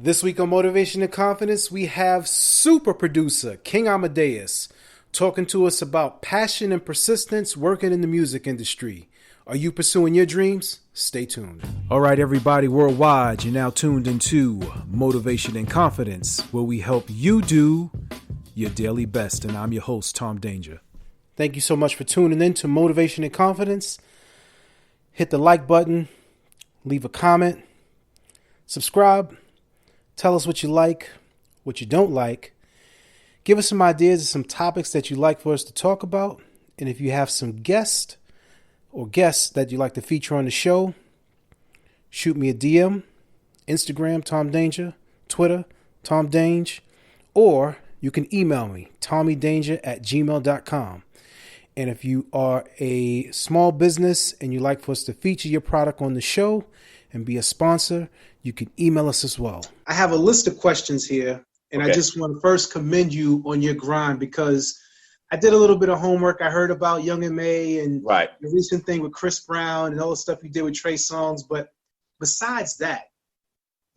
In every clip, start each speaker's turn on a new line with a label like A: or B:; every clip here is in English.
A: This week on Motivation and Confidence, we have super producer King Amadeus talking to us about passion and persistence working in the music industry. Are you pursuing your dreams? Stay tuned. All right, everybody worldwide, you're now tuned into Motivation and Confidence, where we help you do your daily best. And I'm your host, Tom Danger. Thank you so much for tuning in to Motivation and Confidence. Hit the like button, leave a comment, subscribe. Tell us what you like, what you don't like. Give us some ideas of some topics that you'd like for us to talk about. And if you have some guests that you'd like to feature on the show, shoot me a DM, Instagram, Tom Danger, Twitter, Tom Dange, or you can email me, tommydanger@gmail.com. And if you are a small business and you'd like for us to feature your product on the show and be a sponsor, you can email us as well. I have a list of questions here, and I just want to first commend you on your grind because I did a little bit of homework. I heard about Young M.A. and the recent thing with Chris Brown and all the stuff you did with Trey Songz. But besides that,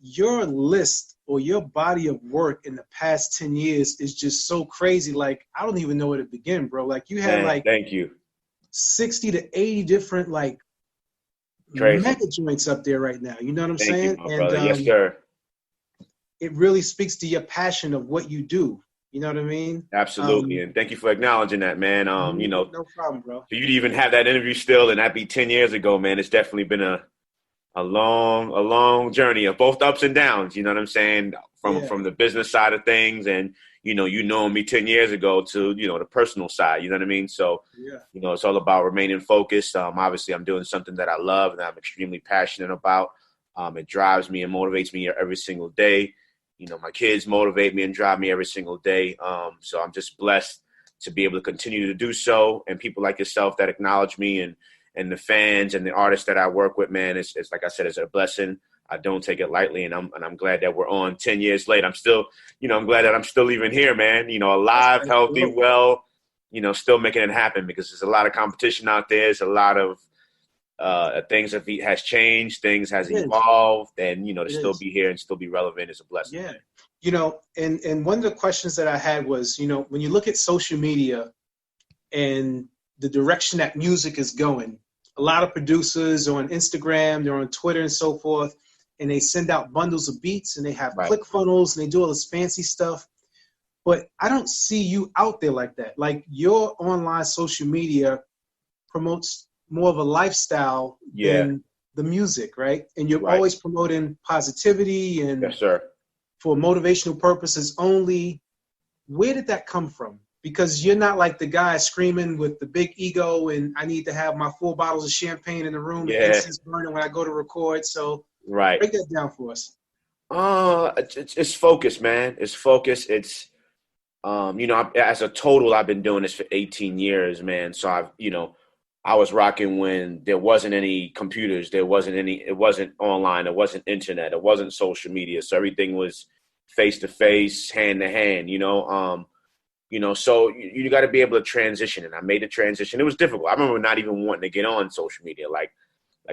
A: your list or your body of work in the past 10 years is just so crazy. Like, I don't even know where to begin, bro. Like, you had
B: thank you.
A: 60 to 80 different,
B: Crazy.
A: mega joints up there right now. You know what I'm saying?
B: You, brother. Yes, sir.
A: It really speaks to your passion of what you do. You know what I mean?
B: Absolutely. And thank you for acknowledging that, man.
A: No problem, bro.
B: For you to even have that interview still and that be 10 years ago, man, it's definitely been a long journey of both ups and downs. You know what I'm saying? From the business side of things and, you know me 10 years ago to, the personal side, you know what I mean? So, it's all about remaining focused. Obviously I'm doing something that I love and I'm extremely passionate about. It drives me and motivates me every single day. My kids motivate me and drive me every single day. So I'm just blessed to be able to continue to do so. And people like yourself that acknowledge me and the fans and the artists that I work with, man, it's like I said, it's a blessing. I don't take it lightly, and I'm glad that we're on 10 years late. I'm still, I'm glad that I'm still even here, man. Alive, healthy, well, still making it happen because there's a lot of competition out there. There's a lot of things has changed, things has evolved, and to still be here and still be relevant is a blessing.
A: Yeah, and one of the questions that I had was, when you look at social media and the direction that music is going, a lot of producers are on Instagram, they're on Twitter and so forth, and they send out bundles of beats and they have click funnels and they do all this fancy stuff. But I don't see you out there like that. Like, your online social media promotes more of a lifestyle than the music, right? And you're always promoting positivity and for motivational purposes only. Where did that come from? Because you're not like the guy screaming with the big ego and I need to have my 4 bottles of champagne in the room and incense burning when I go to record. So break that down for us.
B: It's focus, man. It's focus. It's, as a total, I've been doing this for 18 years, man. So I was rocking when there wasn't any computers. It wasn't online. It wasn't internet. It wasn't social media. So everything was face to face, hand to hand, so you got to be able to transition. And I made the transition. It was difficult. I remember not even wanting to get on social media. Like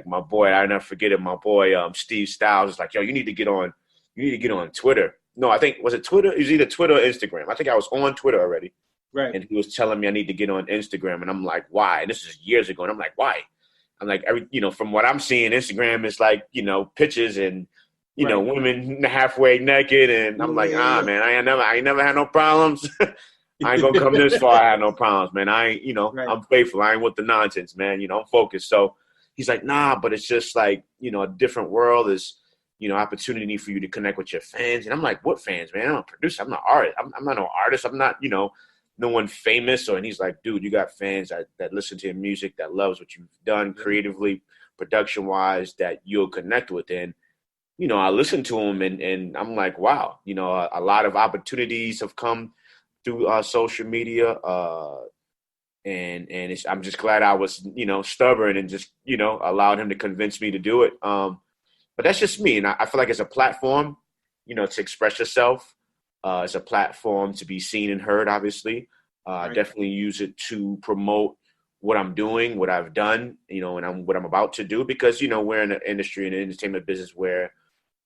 B: my boy, I never forget it. My boy, Steve Styles was like, yo, you need to get on Twitter. No, I think, was it Twitter? It was either Twitter or Instagram. I think I was on Twitter already.
A: Right.
B: And he was telling me I need to get on Instagram. And I'm like, why? And this is years ago. And I'm like, why? I'm like, from what I'm seeing, Instagram is like, pictures and, women halfway naked. And I'm like, man, I ain't never had no problems. I ain't gonna come this far. I had no problems, man. I'm faithful. I ain't with the nonsense, man. I'm focused. So he's like, nah, but it's just like, a different world is, opportunity for you to connect with your fans. And I'm like, what fans, man? I'm a producer. I'm not an artist. I'm not no artist. I'm not, no one famous. And he's like, dude, you got fans that listen to your music, that loves what you've done creatively, production wise, that you'll connect with. And, I listen to him and I'm like, wow, a lot of opportunities have come through social media. And I'm just glad I was, stubborn and just, allowed him to convince me to do it. But that's just me. And I feel like it's a platform, to express yourself. It's a platform to be seen and heard, obviously. I definitely use it to promote what I'm doing, what I've done, and what I'm about to do. Because, we're in an industry, in the entertainment business where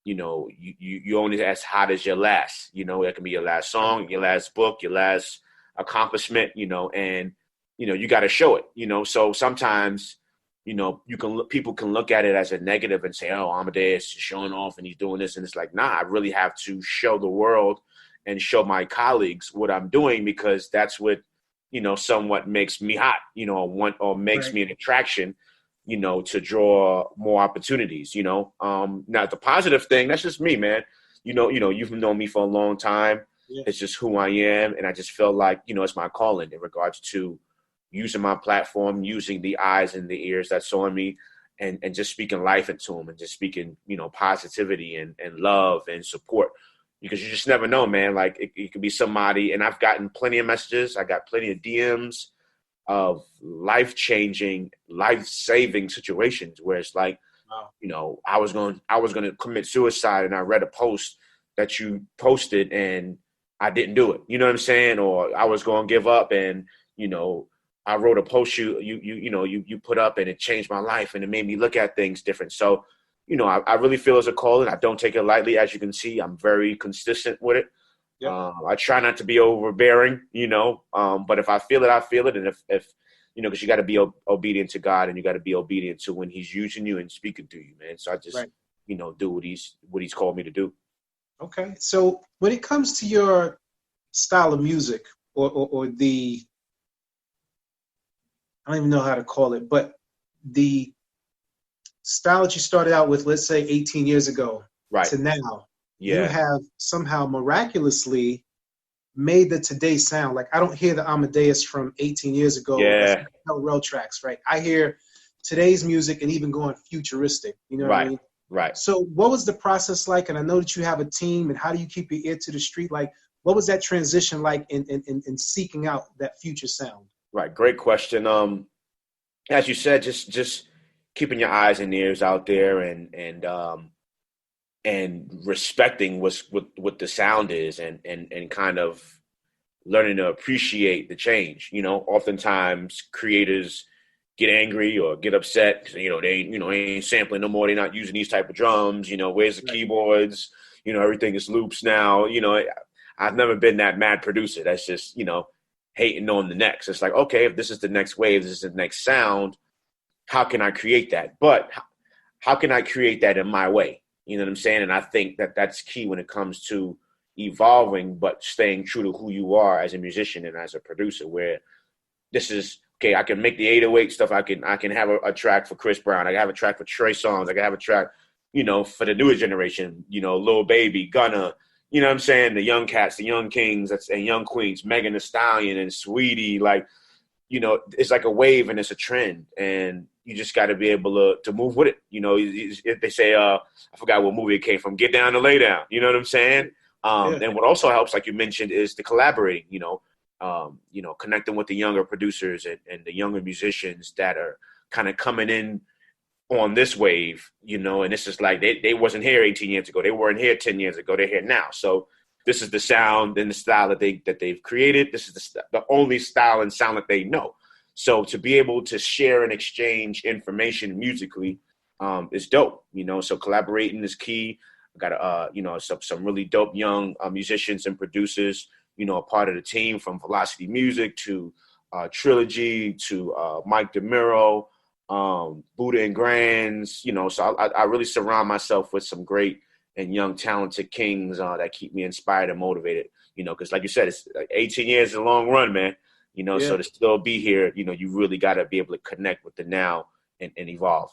B: you only as hot as your last. It can be your last song, your last book, your last accomplishment. And you got to show it. So sometimes people can look at it as a negative and say, oh, Amadeus is showing off and he's doing this, and it's like, nah, I really have to show the world and show my colleagues what I'm doing, because that's what somewhat makes me hot, or makes me an attraction, to draw more opportunities, Now the positive thing, that's just me, man. You've known me for a long time. Yeah. It's just who I am. And I just feel like, it's my calling in regards to using my platform, using the eyes and the ears that's on me, and just speaking life into them, and just speaking, positivity and love and support. Because you just never know, man. Like it could be somebody, and I've gotten plenty of messages. I got plenty of DMs of life-changing, life-saving situations where it's like, wow. I was going to commit suicide, and I read a post that you posted and I didn't do it. You know what I'm saying? Or I was going to give up, and I wrote a post you put up, and it changed my life, and it made me look at things different. So, I really feel it's a calling. I don't take it lightly. As you can see, I'm very consistent with it. Yep. I try not to be overbearing, but if I feel it, I feel it. And if because you got to be obedient to God, and you got to be obedient to when he's using you and speaking to you, man. So I just, do what he's called me to do.
A: Okay. So when it comes to your style of music or the, I don't even know how to call it, but the style that you started out with, let's say 18 years ago to now, you have somehow miraculously made the today sound. Like I don't hear the Amadeus from 18 years ago.
B: Yeah.
A: Rail tracks, right? I hear today's music and even going futuristic. You know what I mean?
B: Right.
A: So what was the process like? And I know that you have a team, and how do you keep your ear to the street? Like, what was that transition like in seeking out that future sound?
B: Right. Great question. As you said, just keeping your eyes and ears out there, and respecting what the sound is, and kind of learning to appreciate the change. Oftentimes creators get angry or get upset because, they ain't sampling no more. They're not using these type of drums. Where's the keyboards? Everything is loops now. I've never been that mad producer. That's just, hating on the next. It's like, okay, if this is the next wave, this is the next sound, how can I create that? But how can I create that in my way? You know what I'm saying? And I think that that's key when it comes to evolving, but staying true to who you are as a musician and as a producer, where this is, okay, I can make the 808 stuff. I can have a track for Chris Brown. I can have a track for Trey Songz. I can have a track, for the newer generation, Lil Baby, Gunna, you know what I'm saying? The young cats, the young kings, and young queens, Megan Thee Stallion and Sweetie, like, it's like a wave and it's a trend, and you just got to be able to move with it. If they say, I forgot what movie it came from, Get Down to Lay Down. You know what I'm saying? And what also helps, like you mentioned, is the collaborating, connecting with the younger producers and the younger musicians that are kind of coming in on this wave, and this is like, they wasn't here 18 years ago. They weren't here 10 years ago. They're here now. So this is the sound and the style that they've created. This is the only style and sound that they know. So to be able to share and exchange information musically is dope, so collaborating is key. I got, some really dope young musicians and producers, a part of the team, from Velocity Music to Trilogy to Mike DeMiro, Buddha and Grands, so I really surround myself with some great and young talented kings that keep me inspired and motivated, because like you said, it's like 18 years is a long run, man, so to still be here, you really got to be able to connect with the now and evolve.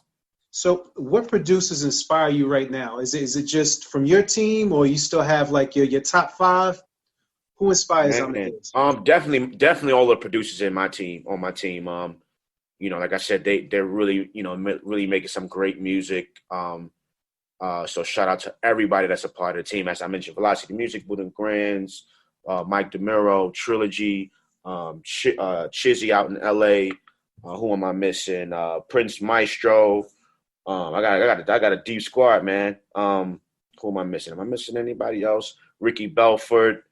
A: So what producers inspire you right now? Is it just from your team, or you still have like your top five? Who inspires Amadeus?
B: Definitely all the producers on my team. Like I said, they're really, really making some great music. So shout out to everybody that's a part of the team. As I mentioned, Velocity Music, Buddha and Grands, Mike DeMiro, Trilogy, Chizzy out in LA. Who am I missing? Prince Maestro. I got a deep squad, man. Who am I missing? Am I missing anybody else? Ricky Belfort.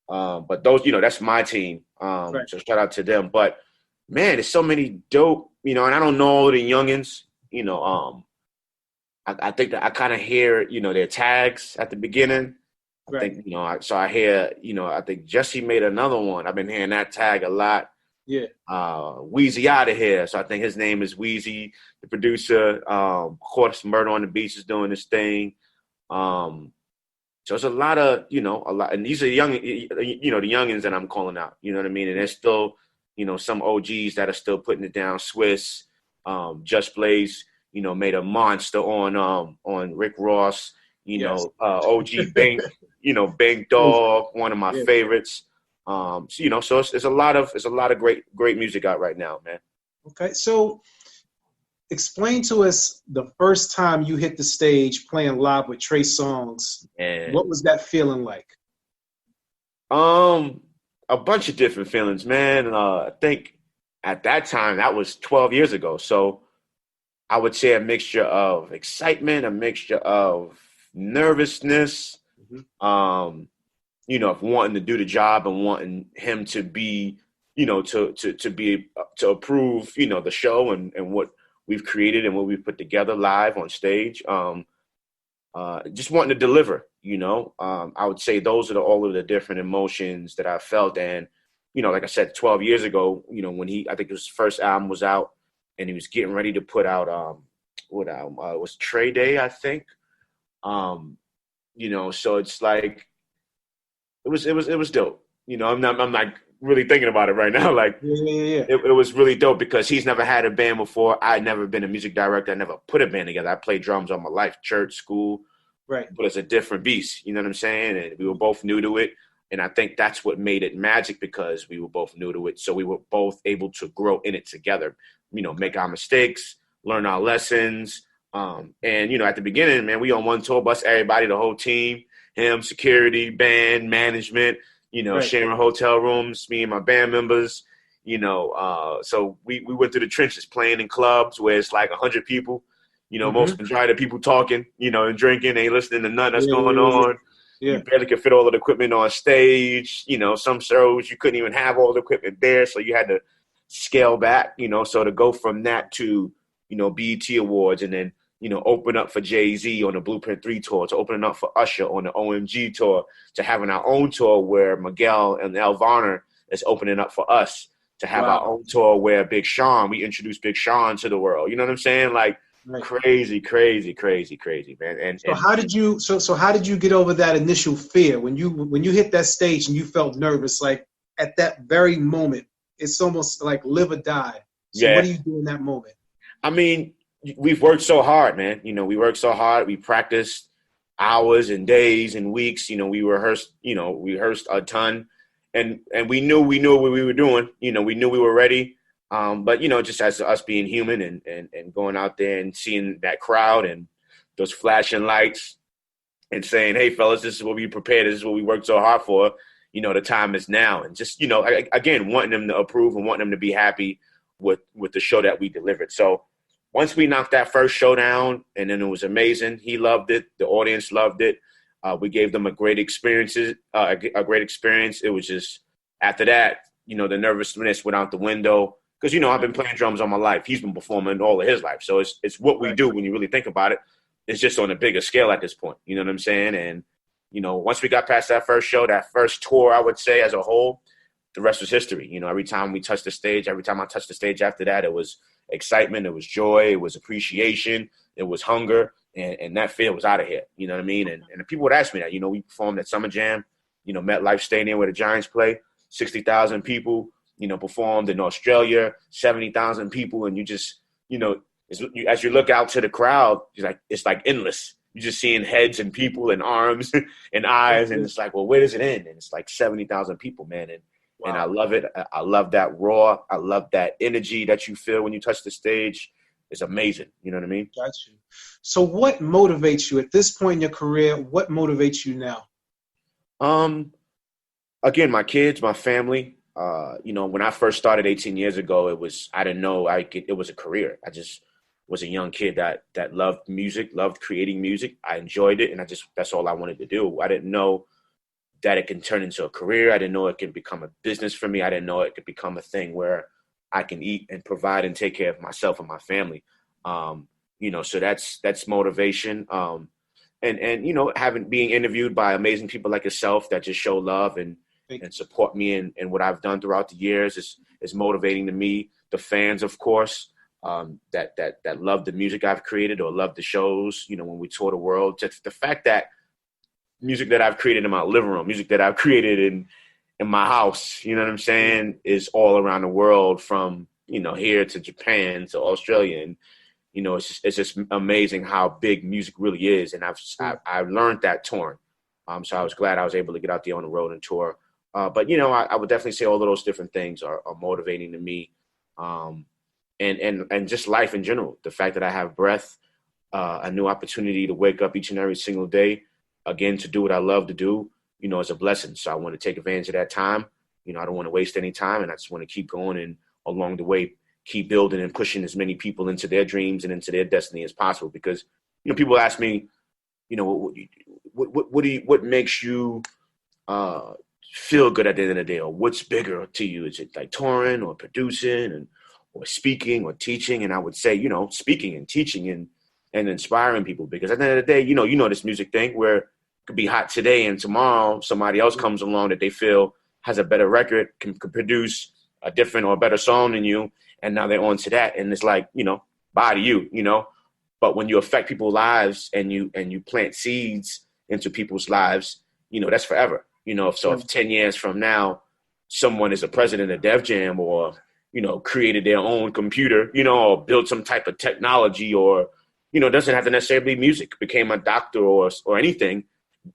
B: But those, that's my team. Right. So shout out to them. But man, there's so many dope, and I don't know all the youngins, I think that I kind of hear, their tags at the beginning. I
A: Right.
B: think, so I hear, I think Jesse made another one. I've been hearing that tag a lot.
A: Yeah.
B: Wheezy out of here. So I think his name is Wheezy, the producer. Of course, Murder on the Beach is doing this thing. So it's a lot of, a lot. And these are young, the youngins that I'm calling out. You know what I mean? And there's still, some OGs that are still putting it down. Swiss, Just Blaze, made a monster on Rick Ross. OG Bank, Bank Dog, one of my favorites. So it's a lot of great music out right now, man.
A: Okay, so explain to us the first time you hit the stage playing live with Trey Songz. And what was that feeling like?
B: A bunch of different feelings, man. I think at that time that was 12 years ago. So I would say a mixture of excitement, a mixture of nervousness, of wanting to do the job and wanting him to be, to approve, the show and what we've created and what we've put together live on stage. Just wanting to deliver, I would say those are all of the different emotions that I felt. And, like I said, 12 years ago, when I think his first album was out and he was getting ready to put out, what album? It was Trey Day, I think. So it's like, it was dope. I'm not really thinking about it right now. Like, It was really dope because he's never had a band before. I'd never been a music director. I never put a band together. I played drums all my life, church, school.
A: Right.
B: But it's a different beast. You know what I'm saying? And we were both new to it. And I think that's what made it magic because we were both new to it. So we were both able to grow in it together, make our mistakes, learn our lessons. And, at the beginning, man, we on one tour bus, everybody, the whole team, him, security, band, management, sharing hotel rooms, me and my band members, so we went through the trenches playing in clubs where it's like 100 people, most majority of people talking, and drinking, ain't listening to nothing that's going on. Yeah. You barely could fit all of the equipment on stage. Some shows you couldn't even have all the equipment there. So you had to scale back, so to go from that to, BET Awards and then, open up for Jay-Z on the Blueprint 3 tour, to opening up for Usher on the OMG tour, to having our own tour where Miguel and El Varner is opening up for us, to have our own tour where Big Sean, we introduced Big Sean to the world. You know what I'm saying? Like, crazy, man. And
A: how did you get over that initial fear when you hit that stage and you felt nervous? Like at that very moment, it's almost like live or die. So what do you do in that moment?
B: I mean, we've worked so hard, man. We worked so hard. We practiced hours and days and weeks. We rehearsed a ton, and we knew what we were doing. We knew we were ready. But just as us being human and going out there and seeing that crowd and those flashing lights and saying, "Hey, fellas, this is what we prepared. This is what we worked so hard for. The time is now." And just again, wanting them to approve and wanting them to be happy with the show that we delivered. So once we knocked that first show down, and then it was amazing. He loved it. The audience loved it. We gave them a great experience. It was just after that, the nervousness went out the window. Because, I've been playing drums all my life. He's been performing all of his life. So it's what we do when you really think about it. It's just on a bigger scale at this point. You know what I'm saying? And, once we got past that first show, that first tour, I would say as a whole, the rest was history. Every time we touched the stage, every time I touched the stage after that, it was excitement, it was joy, it was appreciation, it was hunger, and that fear was out of here. You know what I mean? And people would ask me that. We performed at Summer Jam, MetLife Stadium where the Giants play, 60,000 people. Performed in Australia, 70,000 people, and you just, as you look out to the crowd, it's like endless. You're just seeing heads and people and arms and eyes, and it's like, well, where does it end? And it's like 70,000 people, man, and I love it. I love that raw. I love that energy that you feel when you touch the stage. It's amazing. You know what I mean?
A: Got you. So, what motivates you at this point in your career? What motivates you now?
B: Again, my kids, my family. When I first started 18 years ago, I didn't know it was a career. I just was a young kid that loved music, loved creating music. I enjoyed it. And that's all I wanted to do. I didn't know that it can turn into a career. I didn't know it could become a business for me. I didn't know it could become a thing where I can eat and provide and take care of myself and my family. So that's motivation. And being interviewed by amazing people like yourself that just show love and support me in what I've done throughout the years is motivating to me. The fans, of course, that love the music I've created or love the shows, when we tour the world. Just the fact that music that I've created in my living room, music that I've created in my house, you know what I'm saying, is all around the world from, here to Japan to Australia. And, it's just amazing how big music really is. And I've learned that touring. So I was glad I was able to get out there on the road and tour. But, I would definitely say all of those different things are motivating to me. And just life in general, the fact that I have breath, a new opportunity to wake up each and every single day, again, to do what I love to do, is a blessing. So I want to take advantage of that time. I don't want to waste any time, and I just want to keep going and along the way, keep building and pushing as many people into their dreams and into their destiny as possible. Because, people ask me, what makes you feel good at the end of the day, or what's bigger to you? Is it like touring or producing or speaking or teaching? And I would say, speaking and teaching and inspiring people, because at the end of the day, you know this music thing where it could be hot today and tomorrow somebody else comes along that they feel has a better record, can produce a different or a better song than you, and now they're on to that, and it's like, bye to you, But when you affect people's lives and you plant seeds into people's lives, that's forever. If 10 years from now someone is a president of Def Jam or created their own computer, or built some type of technology, or doesn't have to necessarily be music, became a doctor or anything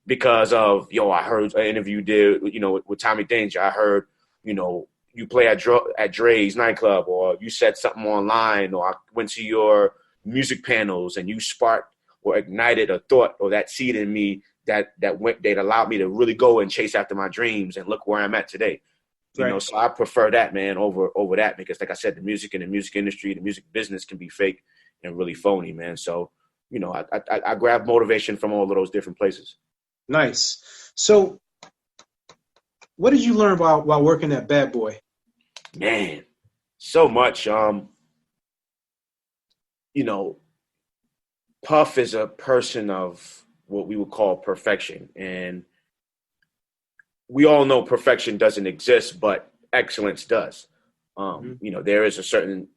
B: because of, I heard an interview did, with Tommy Danger. I heard, you play at Dre's nightclub, or you said something online, or I went to your music panels and you sparked or ignited a thought or that seed in me that allowed me to really go and chase after my dreams, and look where I'm at today.
A: Right.
B: So I prefer that, man, over that, because like I said, the music and the music industry, the music business can be fake and really phony, man. So, I grab motivation from all of those different places.
A: Nice. So what did you learn while working at Bad Boy?
B: Man, so much. Puff is a person of what we would call perfection. And we all know perfection doesn't exist, but excellence does. There is a certain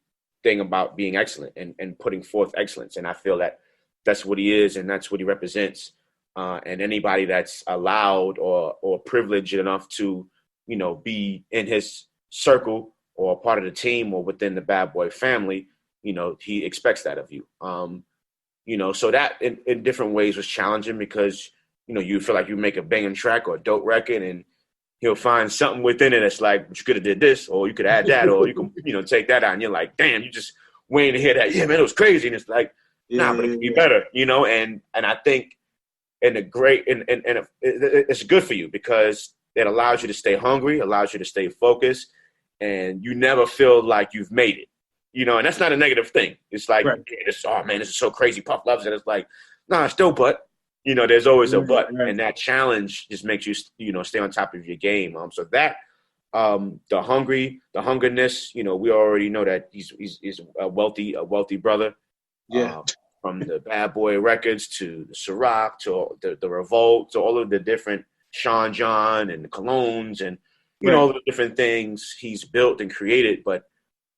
B: thing about being excellent and putting forth excellence. And I feel that that's what he is, and that's what he represents. And anybody that's allowed or privileged enough to, be in his circle or part of the team or within the Bad Boy family, he expects that of you. So that in different ways was challenging, because, you feel like you make a banging track or a dope record, and he'll find something within it that's like, you could have did this, or you could add that, or you can, take that out, and you're like, damn, you just waiting to hear that. Yeah, man, it was crazy. And it's like, nah, but it could be better, and I think it's good for you, because it allows you to stay hungry, allows you to stay focused, and you never feel like you've made it. And that's not a negative thing. It's like, right. Oh man, this is so crazy. Puff loves it. It's like, nah, still but. There's always a but. Right. And that challenge just makes you, stay on top of your game. So that, the hungerness, we already know that he's a wealthy brother.
A: Yeah.
B: From the Bad Boy Records to the Ciroc to the Revolt to all of the different Sean John and the Colognes and, all the different things he's built and created. But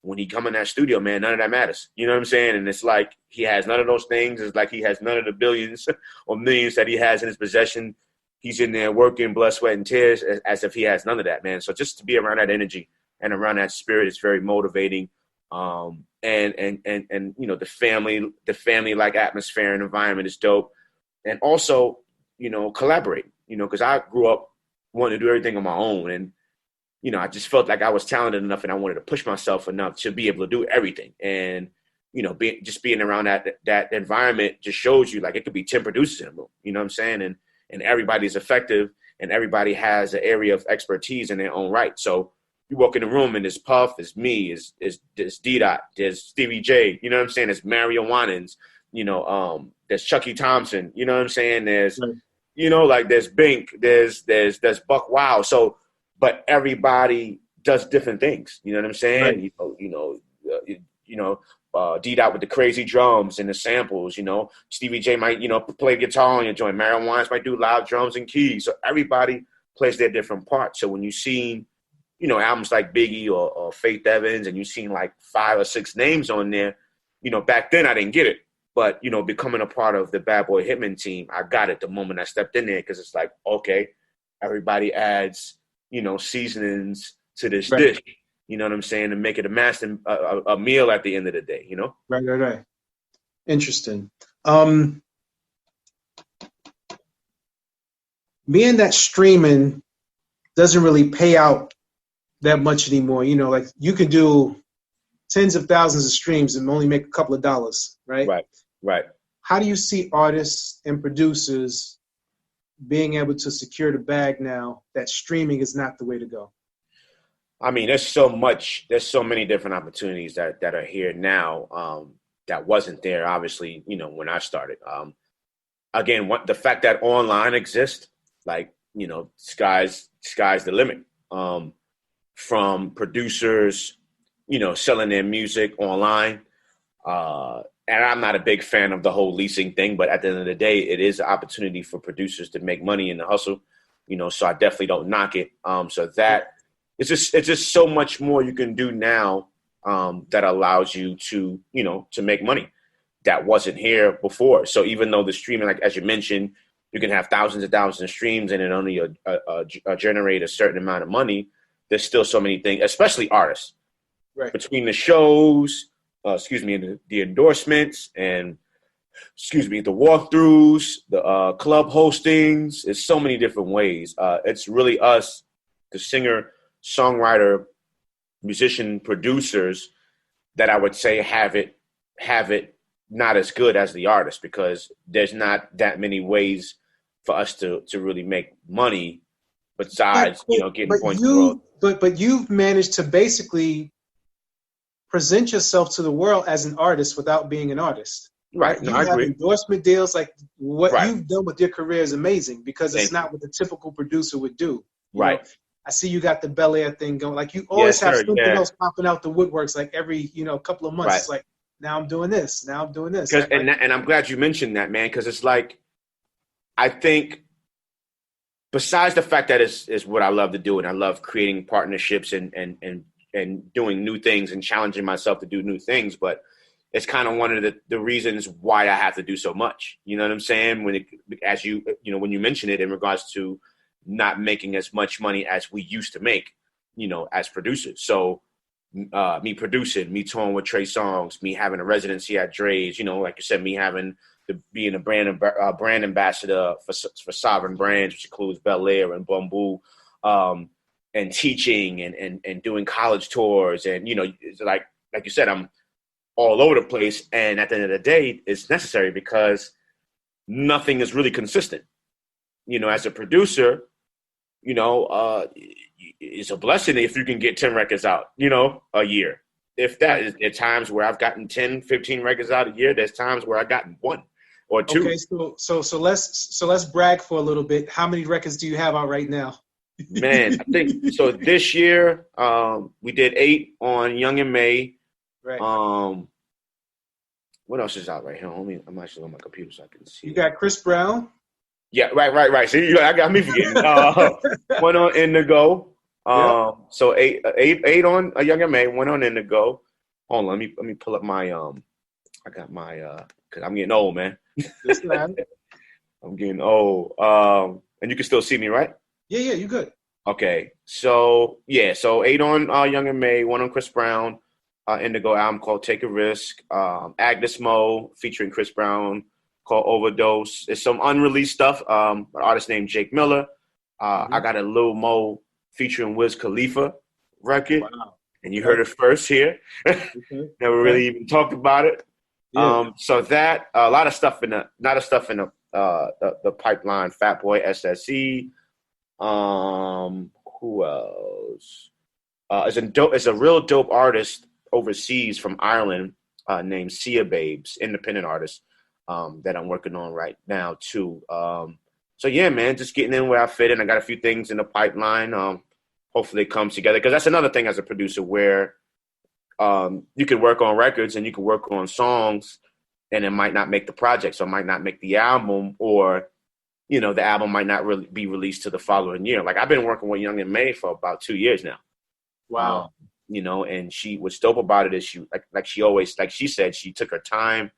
B: when he come in that studio, man, none of that matters. You know what I'm saying? And it's like he has none of those things. It's like he has none of the billions or millions that he has in his possession. He's in there working blood, sweat, and tears as if he has none of that, man. So just to be around that energy and around that spirit is very motivating. And the family like atmosphere and environment is dope. And also, collaborate, because I grew up wanting to do everything on my own. And, I just felt like I was talented enough and I wanted to push myself enough to be able to do everything. And, being around that environment just shows you, like, it could be 10 producers in a room, you know what I'm saying? And everybody's effective and everybody has an area of expertise in their own right. So you walk in the room and there's Puff, there's me, there's D-Dot, there's Stevie J, you know what I'm saying? There's Mario Winans, there's Chucky Thompson, you know what I'm saying? There's, there's Bink, there's Buck Wow. So, but everybody does different things. You know what I'm saying? Right. D-Dot with the crazy drums and the samples, Stevie J might, play guitar on your joint. Marion Wines might do loud drums and keys. So everybody plays their different parts. So when you see, albums like Biggie or Faith Evans, and you seen like 5 or 6 names on there, back then I didn't get it. But, becoming a part of the Bad Boy Hitman team, I got it the moment I stepped in there, because it's like, okay, everybody adds, seasonings to this dish. You know what I'm saying? And make it a meal at the end of the day,
A: Right. Interesting. Being that streaming doesn't really pay out that much anymore. Like you can do tens of thousands of streams and only make a couple of dollars, right?
B: Right.
A: How do you see artists and producers being able to secure the bag now that streaming is not the way to go?
B: I mean, there's so many different opportunities that are here now that wasn't there, obviously, when I started. Again, the fact that online exists, like, sky's the limit. From producers, selling their music online. And I'm not a big fan of the whole leasing thing, but at the end of the day, it is an opportunity for producers to make money in the hustle, so I definitely don't knock it. So that it's just so much more you can do now that allows you to make money that wasn't here before. So even though the streaming, like as you mentioned, you can have thousands and thousands of streams and it only generate a certain amount of money, there's still so many things, especially artists.
A: Right.
B: Between the shows, and the endorsements, and the walkthroughs, the club hostings, it's so many different ways. It's really us, the singer, songwriter, musician, producers, that I would say have it not as good as the artist, because there's not that many ways for us to really make money besides getting points.
A: But you've managed to basically present yourself to the world as an artist without being an artist.
B: Right. No,
A: you
B: I
A: have
B: agree.
A: Endorsement deals. Like what you've done with your career is amazing, because it's not what the typical producer would do.
B: Right.
A: I see you got the Bel Air thing going. Like you always have something else popping out the woodworks. Like every couple of months, It's like, now I'm doing this. Now I'm doing this.
B: And I'm glad you mentioned that, man, because it's like, I think besides the fact that is what I love to do, and I love creating partnerships and doing new things and challenging myself to do new things, but it's kind of one of the reasons why I have to do so much. You know what I'm saying? When you mention it in regards to not making as much money as we used to make, as producers. So me producing, me touring with Trey Songz, me having a residency at Dre's, like you said, me having being a brand ambassador for Sovereign Brands, which includes Bel Air and Bumbu, and teaching and doing college tours. And, it's like you said, I'm all over the place. And at the end of the day, it's necessary because nothing is really consistent. As a producer, it's a blessing if you can get 10 records out, a year. If that is, at times where I've gotten 10, 15 records out a year, there's times where I've gotten 1 or 2.
A: Okay, so let's brag for a little bit. How many records do you have out right now?
B: Man, I think so. This year, we did 8 on Young and May.
A: Right.
B: What else is out right here? I'm actually on my computer so I can see.
A: You got Chris Brown.
B: Yeah, right. See, I got me forgetting. 1 on Indigo. So 8 on Young and May, 1 on Indigo. Hold on, let me pull up my I got my because I'm getting old, man. I'm getting old. And you can still see me, right?
A: Yeah, you good.
B: Okay, so 8 on Young and May, 1 on Chris Brown, Indigo album called Take a Risk, Agnes Mo featuring Chris Brown called Overdose. It's some unreleased stuff. An artist named Jake Miller. I got a Lil Mo featuring Wiz Khalifa record, and you heard it first here. Never really even talked about it. Yeah. So that a lot of stuff in the pipeline. Fatboy SSE. Who else? Is a real dope artist overseas from Ireland named Sia Babes, independent artist that I'm working on right now too. So yeah, man, just getting in where I fit in. I got a few things in the pipeline. Hopefully it comes together, because that's another thing as a producer where you can work on records and you can work on songs, and it might not make the project, so it might not make the album, or the album might not really be released to the following year. Like I've been working with Young M.A for about 2 years now.
C: Wow.
B: And what's dope about it is she said, she took her time.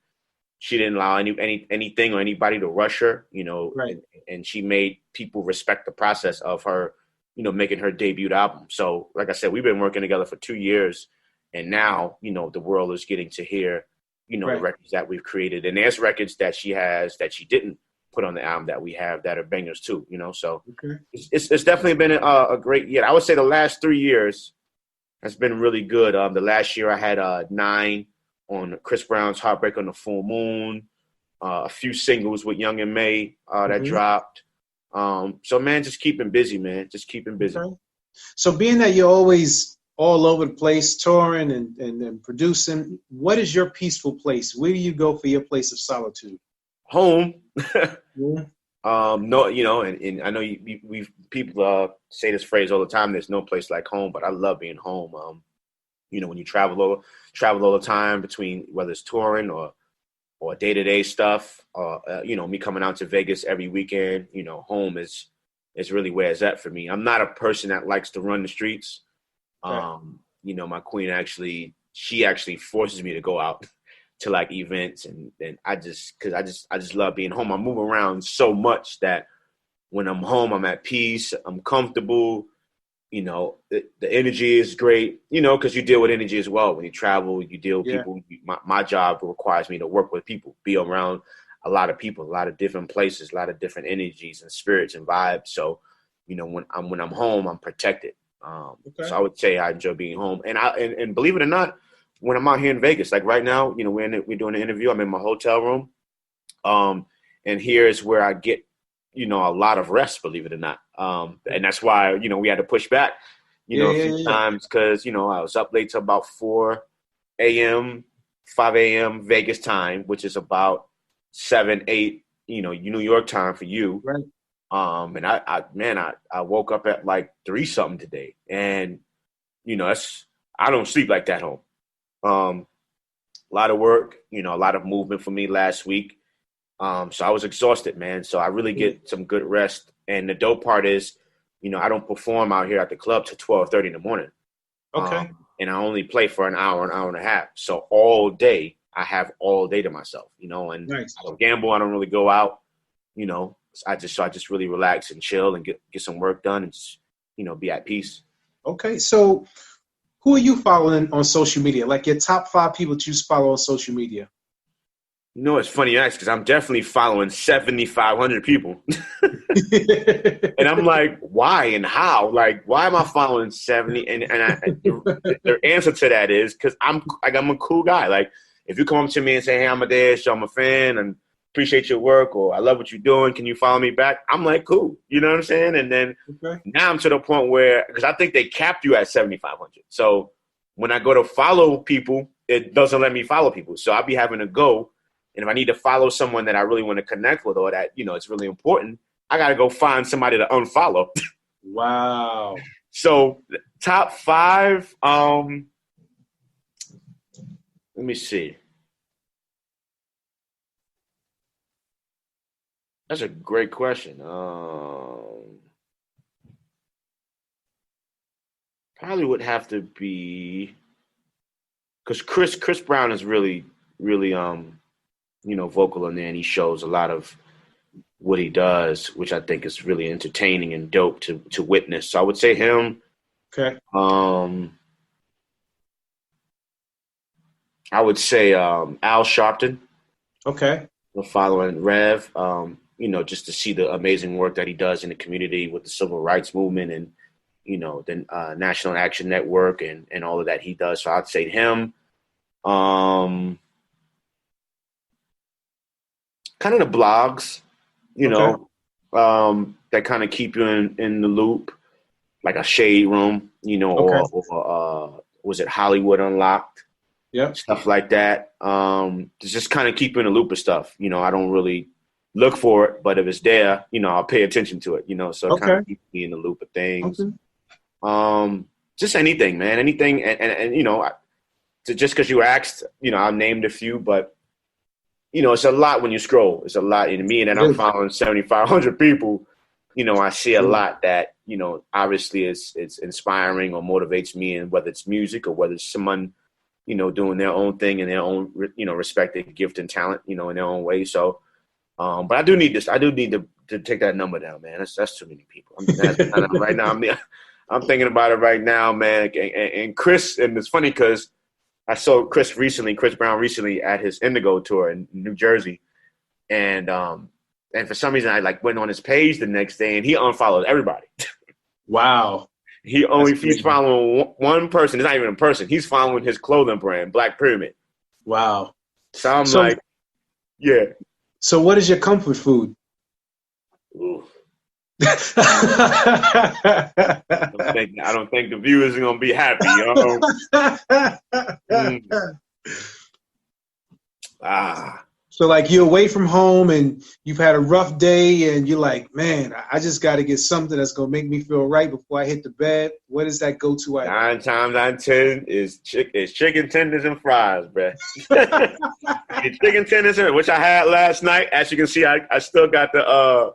B: She didn't allow anything or anybody to rush her,
C: Right.
B: and she made people respect the process of her, making her debut album. So like I said, we've been working together for 2 years, and now, the world is getting to hear,
C: Right.
B: the records that we've created. And there's records that she has that she didn't put on the album that we have that are bangers too, so
C: Okay.
B: it's definitely been a great year. I would say the last 3 years has been really good. The last year I had 9 on Chris Brown's Heartbreak on the Full Moon, a few singles with Young M.A. That dropped. So man, just keeping busy, man. Just keeping busy.
C: Okay. So being that you're always all over the place, touring and producing, what is your peaceful place? Where do you go for your place of solitude?
B: Home.
C: Yeah.
B: No, and I know people say this phrase all the time. There's no place like home, but I love being home. When you travel all the time between whether it's touring or day-to-day stuff, me coming out to Vegas every weekend, home is really where it's at for me. I'm not a person that likes to run the streets.
C: Right.
B: My queen she actually forces me to go out to like events, and I just love being home. I move around so much that when I'm home, I'm at peace. I'm comfortable. The energy is great, because you deal with energy as well. When you travel, you deal with people. My job requires me to work with people, be around a lot of people, a lot of different places, a lot of different energies and spirits and vibes. So, when I'm home, I'm protected. So I would say I enjoy being home. And believe it or not, when I'm out here in Vegas, like right now, we're doing an interview. I'm in my hotel room. And here is where I get, a lot of rest, believe it or not. And that's why, we had to push back, a few times because, I was up late till about 4 a.m., 5 a.m. Vegas time, which is about 7, 8, New York time for you.
C: Right.
B: And I woke up at like 3 something today. And, I don't sleep like that home. A lot of work, a lot of movement for me last week. So I was exhausted, man. So I really get some good rest. And the dope part is, I don't perform out here at the club till 12:30 in the morning.
C: Okay.
B: And I only play for an hour and a half. So all day, I have all day to myself, and
C: Nice.
B: I don't gamble. I don't really go out, I just really relax and chill and get some work done and just, be at peace.
C: Okay. So who are you following on social media? Like your top 5 people that you follow on social media?
B: It's funny you ask because I'm definitely following 7,500 people. And I'm like, why and how? Like, why am I following 70? And the answer to that is because I'm a cool guy. Like, if you come up to me and say, hey, Amadeus, I'm a fan and appreciate your work, or I love what you're doing, can you follow me back? I'm like, cool. You know what I'm saying? And then now I'm to the point where, because I think they capped you at 7,500. So when I go to follow people, it doesn't let me follow people. So I'll be having to go. And if I need to follow someone that I really want to connect with or that, it's really important, I got to go find somebody to unfollow.
C: Wow.
B: So top 5, let me see. That's a great question. Probably would have to be because Chris Brown is really, really vocal in there, and he shows a lot of what he does, which I think is really entertaining and dope to witness. So I would say him.
C: Okay.
B: I would say Al Sharpton.
C: Okay.
B: Following Rev, just to see the amazing work that he does in the community with the civil rights movement and, the National Action Network and all of that he does. So I'd say him. Kind of the blogs, that kind of keep you in the loop, like a Shade Room, or was it Hollywood Unlocked?
C: Yeah.
B: Stuff like that. Just kind of keep you in the loop of stuff. I don't really look for it, but if it's there, I'll pay attention to it, so it kind of keeps me in the loop of things.
C: Okay.
B: Just anything, man, anything. And just because you asked, I named a few, but it's a lot when you scroll. It's a lot in me, and then I'm following 7,500 people. I see a lot that obviously it's inspiring or motivates me, and whether it's music or whether it's someone doing their own thing in their own respected gift and talent, in their own way. So, but I do need this. I do need to take that number down, man. That's too many people. Right now, I'm thinking about it right now, man. And Chris, and it's funny because I saw Chris Brown recently at his Indigo tour in New Jersey, and for some reason I went on his page the next day and he unfollowed everybody.
C: Wow.
B: He's following one person. It's not even a person. He's following his clothing brand, Black Pyramid.
C: Wow.
B: So I'm like, yeah.
C: So what is your comfort food?
B: Ooh. I don't think the viewers are gonna be happy,
C: So you're away from home and you've had a rough day and you're like, man, I just got to get something that's gonna make me feel right before I hit the bed. What is that go-to item?
B: 9 times out of 10 is chicken tenders and fries, bro. Chicken tenders, which I had last night. As you can see, I still got the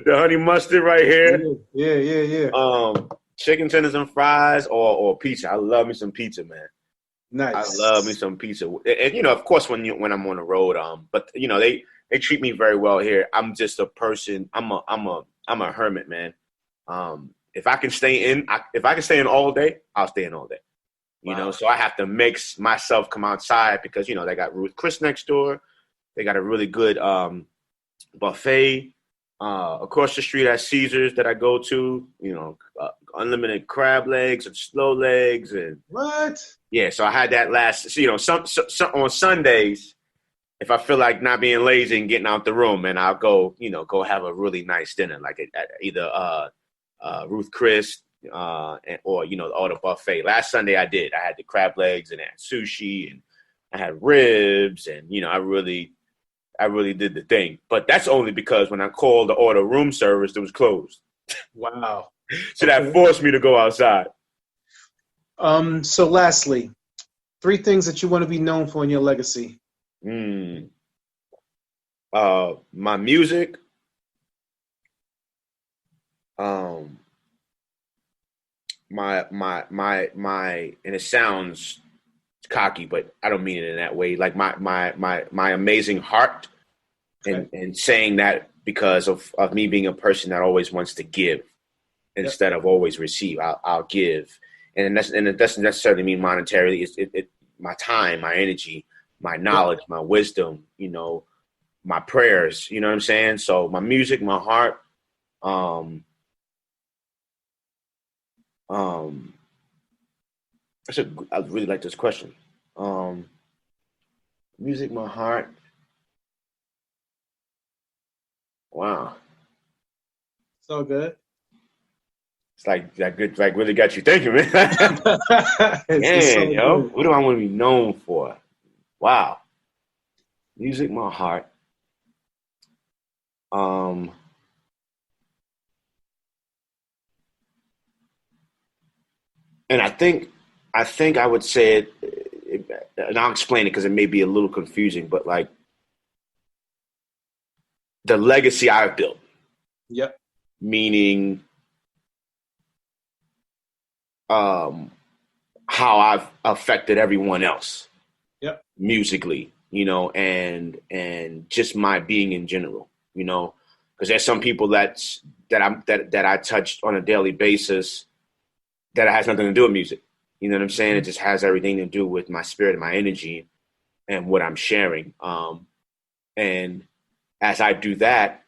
B: honey mustard right here.
C: Yeah.
B: Chicken tenders and fries or pizza. I love me some pizza, man.
C: Nice.
B: I love me some pizza. And of course, when I'm on the road, but they treat me very well here. I'm just a person. I'm a hermit, man. If I can stay in all day, I'll stay in all day.
C: Wow.
B: So I have to make myself come outside because they got Ruth Chris next door. They got a really good buffet. Across the street at Caesars that I go to, unlimited crab legs and slow legs and
C: what?
B: Yeah, so I had that last. Some on Sundays, if I feel like not being lazy and getting out the room, and I'll go have a really nice dinner, like at either Ruth Chris or the buffet. Last Sunday I did. I had the crab legs and I had sushi and I had ribs and I really did the thing. But that's only because when I called to order room service, it was closed.
C: Wow.
B: So that forced me to go outside.
C: So lastly, 3 things that you want to be known for in your legacy.
B: My music. My and it sounds cocky, but I don't mean it in that way. Like my amazing heart, and saying that because of me being a person that always wants to give instead of always receive. I'll give, and it doesn't necessarily mean monetarily. It's my time, my energy, my knowledge, my wisdom. My prayers. You know what I'm saying? So my music, my heart. I really like this question. Music, my heart. Wow.
C: So good.
B: It's like that good, like really got you thinking, man. Yo, what do I want to be known for? Wow. Music, my heart. And I think I would say it, and I'll explain it because it may be a little confusing, but like the legacy I've built.
C: Yep.
B: Meaning how I've affected everyone else.
C: Yep.
B: Musically, and just my being in general, because there's some people that I touch on a daily basis that has nothing to do with music. You know what I'm saying? It just has everything to do with my spirit and my energy and what I'm sharing. And as I do that,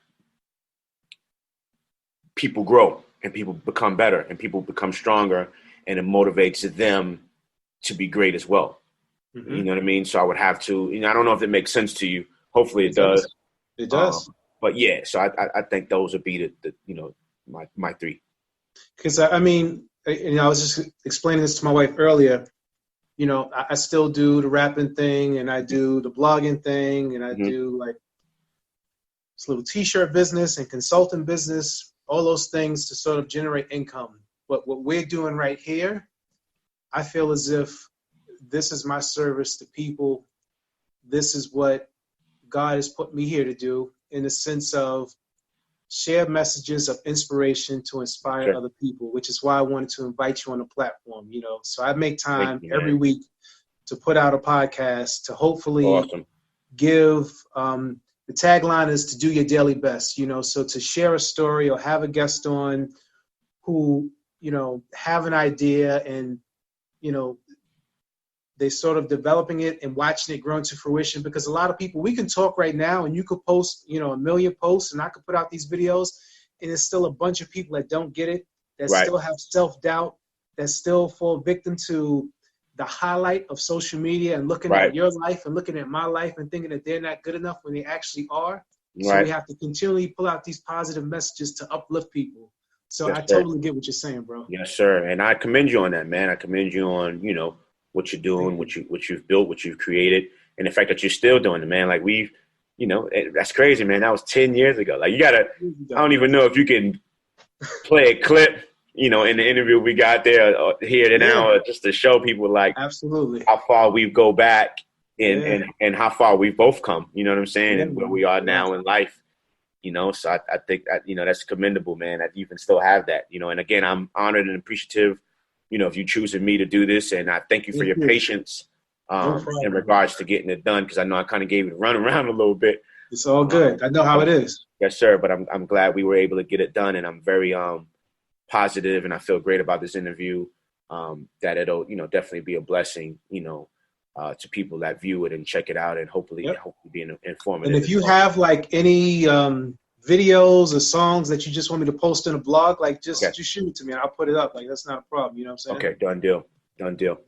B: people grow and people become better and people become stronger, and it motivates them to be great as well. Mm-hmm. You know what I mean? So I would have to, I don't know if it makes sense to you. Hopefully it does.
C: It does.
B: But yeah, so I think those would be the my 3.
C: Because I mean, I was just explaining this to my wife earlier. I still do the rapping thing, and I do the blogging thing, and I do like this little T-shirt business and consulting business, all those things to sort of generate income. But what we're doing right here, I feel as if this is my service to people. This is what God has put me here to do, in the sense of share messages of inspiration to inspire other people, which is why I wanted to invite you on the platform, you know. So I make time every week to put out a podcast to hopefully give, the tagline is to do your daily best, you know. So to share a story or have a guest on who, you know, have an idea and, you know, they sort of developing it and watching it grow into fruition. Because a lot of people, we can talk right now and you could post, you know, 1 million posts and I could put out these videos and there's still a bunch of people that don't get it, that still have self-doubt, that still fall victim to the highlight of social media and looking at your life and looking at my life and thinking that they're not good enough when they actually are. So we have to continually pull out these positive messages to uplift people. So I totally get what you're saying, bro.
B: Yes, sir. And I commend you on that, man. I commend you on, you know, what you're doing, what you've built, what you've created, and the fact that you're still doing it, man. Like we've, you know, that's crazy, man. That was 10 years ago. Like you gotta, I don't even know if you can play a clip, you know, in the interview we got there here and now, just to show people like
C: absolutely
B: how far we go back and how far we've both come. You know what I'm saying, and where we are now in life. You know, so I think that, you know, that's commendable, man. That you can still have that. You know, and again, I'm honored and appreciative, you know, if you choosing me to do this, and I thank you for your patience in regards to getting it done, because I know I kind of gave it a run around a little bit.
C: It's all good. I know how it is.
B: Yes, sir. But I'm glad we were able to get it done, and I'm very positive, and I feel great about this interview. That it'll, you know, definitely be a blessing, you know, to people that view it and check it out, and hopefully be informative.
C: And if you have like any videos or songs that you just want me to post in a blog, like just shoot it to me and I'll put it up. Like that's not a problem. You know what I'm saying?
B: Okay, done deal.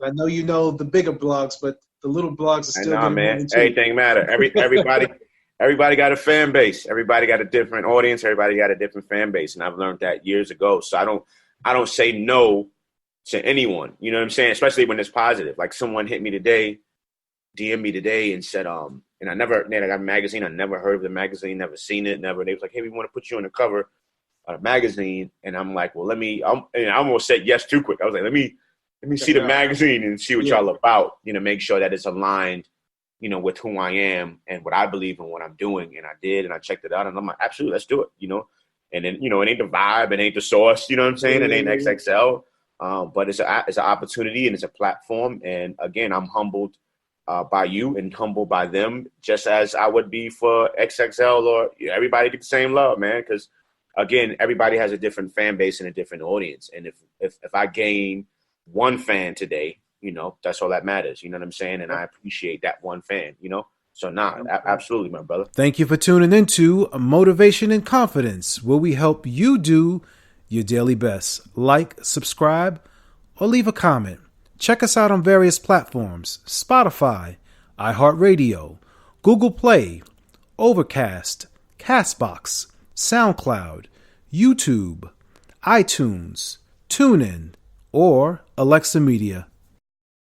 B: I
C: know you know the bigger blogs, but the little blogs are still.
B: Nah, man. Everything matter. Everybody got a fan base. Everybody got a different audience. Everybody got a different fan base, and I've learned that years ago. So I don't say no to anyone. You know what I'm saying? Especially when it's positive. Like someone hit me today, DM me today, and said, and I got a magazine. I never heard of the magazine, never seen it, never. They was like, hey, we want to put you on the cover of a magazine. And I'm like, well, and I almost said yes too quick. I was like, let me see the magazine and see what y'all about, you know, make sure that it's aligned, you know, with who I am and what I believe in, what I'm doing. And I did, and I checked it out, and I'm like, absolutely, let's do it, you know. And then, you know, it ain't the vibe, it ain't the source, you know what I'm saying? It ain't XXL, but it's an opportunity and it's a platform. And again, I'm humbled by you and humbled by them, just as I would be for XXL or everybody. Get the same love, man, because again, everybody has a different fan base and a different audience. And if I gain one fan today, you know, that's all that matters. You know what I'm saying? And I appreciate that one fan, you know? So absolutely, my brother.
A: Thank you for tuning into Motivation and Confidence, where we help you do your daily best. Like, subscribe, or leave a comment. Check us out on various platforms: Spotify, iHeartRadio, Google Play, Overcast, Castbox, SoundCloud, YouTube, iTunes, TuneIn, or Alexa Media.